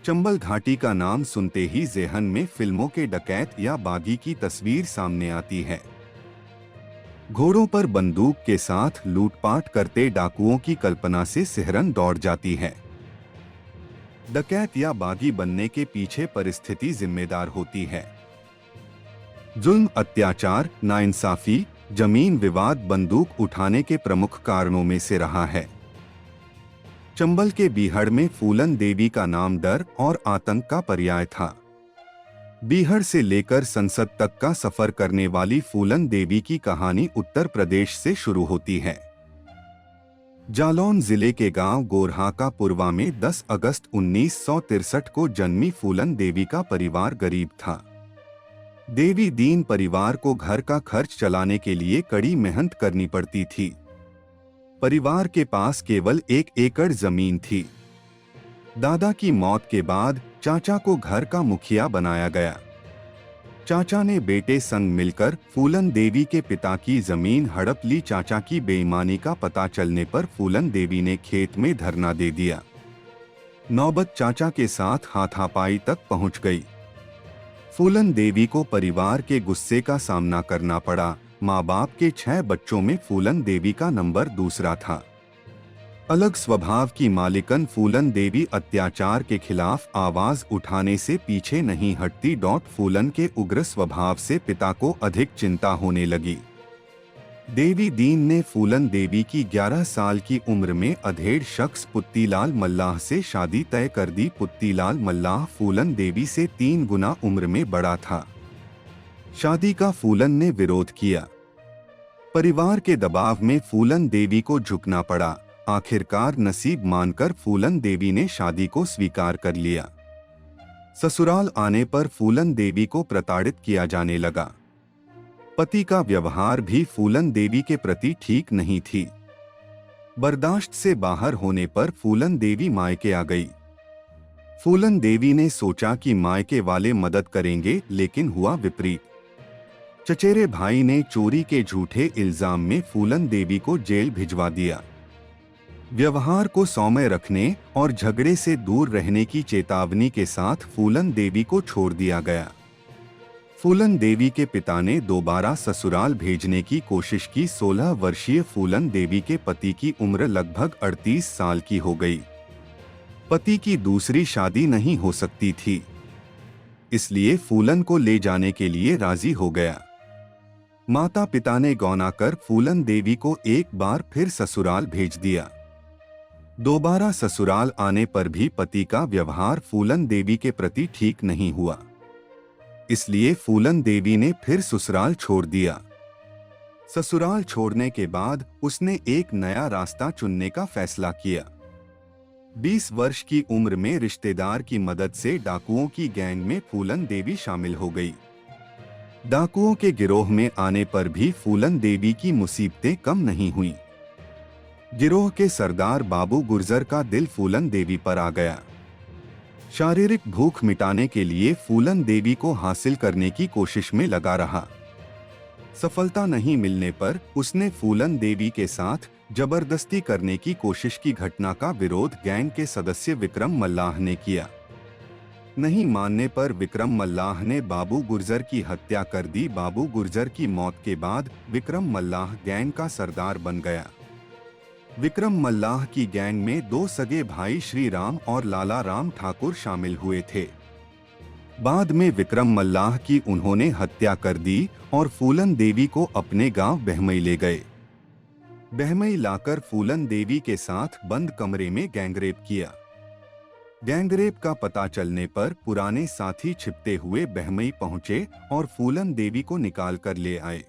चंबल घाटी का नाम सुनते ही ज़हन में फिल्मों के डकैत या बागी की तस्वीर सामने आती है। घोड़ों पर बंदूक के साथ लूटपाट करते डाकुओं की कल्पना से सिहरन दौड़ जाती है। डकैत या बागी बनने के पीछे परिस्थिति जिम्मेदार होती है। जुल्म, अत्याचार, नाइंसाफी, जमीन विवाद बंदूक उठाने के प्रमुख कारणों में से रहा है। चंबल के बीहड़ में फूलन देवी का नाम डर और आतंक का पर्याय था। बीहड़ से लेकर संसद तक का सफर करने वाली फूलन देवी की कहानी उत्तर प्रदेश से शुरू होती है। जालौन जिले के गांव गोरहा का पुरवा में 10 अगस्त 1963 को जन्मी फूलन देवी का परिवार गरीब था। देवी दीन परिवार को घर का खर्च चलाने के लिए कड़ी मेहनत करनी पड़ती थी। परिवार के पास केवल 1 एकड़ जमीन थी। दादा की मौत के बाद चाचा को घर का मुखिया बनाया गया। चाचा ने बेटे संग मिलकर फूलन देवी के पिता की जमीन हड़प ली। चाचा की बेईमानी का पता चलने पर फूलन देवी ने खेत में धरना दे दिया। नौबत चाचा के साथ हाथापाई तक पहुंच गई। फूलन देवी को परिवार के गुस्से का सामना करना पड़ा। माँ बाप के 6 बच्चों में फूलन देवी का नंबर दूसरा था। अलग स्वभाव की मालिकन फूलन देवी अत्याचार के खिलाफ आवाज उठाने से पीछे नहीं हटती। फूलन के उग्र स्वभाव से पिता को अधिक चिंता होने लगी। देवी दीन ने फूलन देवी की 11 साल की उम्र में अधेड़ शख्स पुत्तीलाल मल्लाह से शादी तय कर दी। पुत्तीलाल मल्लाह फूलन देवी से 3 गुना उम्र में बड़ा था। शादी का फूलन ने विरोध किया। परिवार के दबाव में फूलन देवी को झुकना पड़ा। आखिरकार नसीब मानकर फूलन देवी ने शादी को स्वीकार कर लिया। ससुराल आने पर फूलन देवी को प्रताड़ित किया जाने लगा। पति का व्यवहार भी फूलन देवी के प्रति ठीक नहीं थी। बर्दाश्त से बाहर होने पर फूलन देवी मायके आ गई। फूलन देवी ने सोचा कि मायके वाले मदद करेंगे, लेकिन हुआ विपरीत। चचेरे भाई ने चोरी के झूठे इल्जाम में फूलन देवी को जेल भिजवा दिया। व्यवहार को सौम्य रखने और झगड़े से दूर रहने की चेतावनी के साथ फूलन देवी को छोड़ दिया गया। फूलन देवी के पिता ने दोबारा ससुराल भेजने की कोशिश की। 16 वर्षीय फूलन देवी के पति की उम्र लगभग 38 साल की हो गई। पति की दूसरी शादी नहीं हो सकती थी, इसलिए फूलन को ले जाने के लिए राजी हो गया। माता पिता ने गौना कर फूलन देवी को एक बार फिर ससुराल भेज दिया। दोबारा ससुराल आने पर भी पति का व्यवहार फूलन देवी के प्रति ठीक नहीं हुआ, इसलिए फूलन देवी ने फिर ससुराल छोड़ दिया। ससुराल छोड़ने के बाद उसने एक नया रास्ता चुनने का फैसला किया। 20 वर्ष की उम्र में रिश्तेदार की मदद से डाकुओं की गैंग में फूलन देवी शामिल हो गई। डाकुओं के गिरोह में आने पर भी फूलन देवी की मुसीबतें कम नहीं हुईं। गिरोह के सरदार बाबू गुर्जर का दिल फूलन देवी पर आ गया। शारीरिक भूख मिटाने के लिए फूलन देवी को हासिल करने की कोशिश में लगा रहा। सफलता नहीं मिलने पर उसने फूलन देवी के साथ जबरदस्ती करने की कोशिश की घटना का विरोध गैंग के सदस्य विक्रम मल्लाह ने किया। नहीं मानने पर विक्रम मल्लाह ने बाबू गुर्जर की हत्या कर दी। बाबू गुर्जर की मौत के बाद विक्रम मल्लाह गैंग का सरदार बन गया। विक्रम मल्लाह की गैंग में 2 सगे भाई श्री राम और लाला राम ठाकुर शामिल हुए थे। बाद में विक्रम मल्लाह की उन्होंने हत्या कर दी और फूलन देवी को अपने गांव बहमई ले गए। बहमई लाकर फूलन देवी के साथ बंद कमरे में गैंगरेप किया। गैंगरेप का पता चलने पर पुराने साथी छिपते हुए बहमई पहुंचे और फूलन देवी को निकाल कर ले आए।